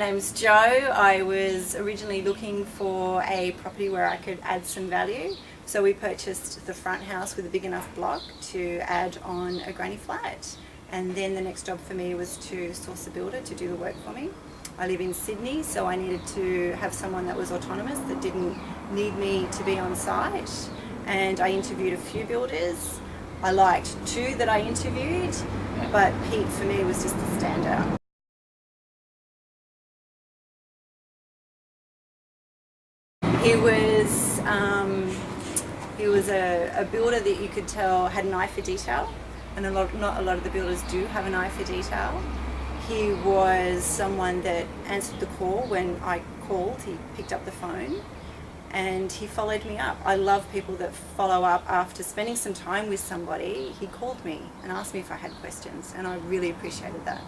My name's Jo. I was originally looking for a property where I could add some value. So we purchased the front house with a big enough block to add on a granny flat. And then the next job for me was to source a builder to do the work for me. I live in Sydney, so I needed to have someone that was autonomous, that didn't need me to be on site. And I interviewed a few builders. I liked two that I interviewed, but Pete for me was just the standout. He was a builder that you could tell had an eye for detail, and not a lot of the builders do have an eye for detail. He was someone that answered the call when I called. He picked up the phone and he followed me up. I love people that follow up after spending some time with somebody. He called me and asked me if I had questions, and I really appreciated that.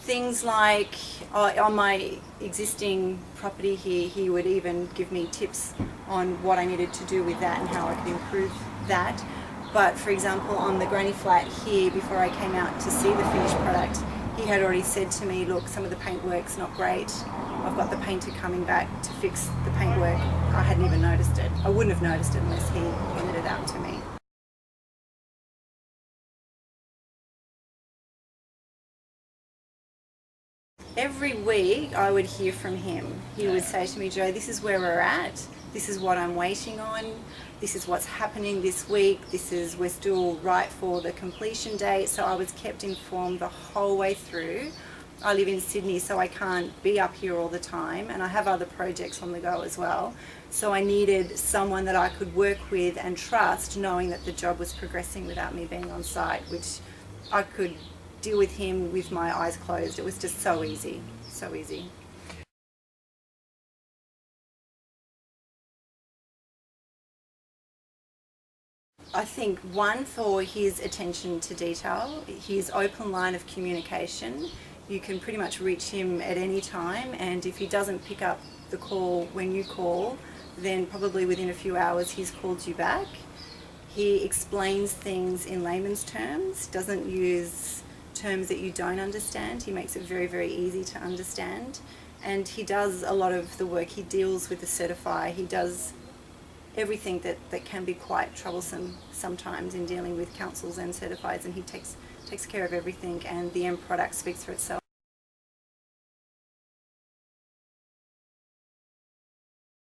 Things like on my existing property here, he would even give me tips on what I needed to do with that and how I could improve that. But for example, on the granny flat here, before I came out to see the finished product, he had already said to me, look, some of the paintwork's not great. I've got the painter coming back to fix the paintwork. I hadn't even noticed it. I wouldn't have noticed it unless he pointed it out to me. Every week I would hear from him. He would say to me, Jo, this is where we're at. This is what I'm waiting on. This is what's happening this week. We're still right for the completion date. So I was kept informed the whole way through. I live in Sydney, so I can't be up here all the time, and I have other projects on the go as well. So I needed someone that I could work with and trust, knowing that the job was progressing without me being on site, which I could deal with him with my eyes closed. It was just so easy, so easy. I think one, for his attention to detail, his open line of communication. You can pretty much reach him at any time, and if he doesn't pick up the call when you call, then probably within a few hours he's called you back. He explains things in layman's terms, doesn't use terms that you don't understand. He makes it very, very easy to understand, and he does a lot of the work. He deals with the certifier. He does everything that can be quite troublesome sometimes in dealing with councils and certifiers, and he takes care of everything, and the end product speaks for itself.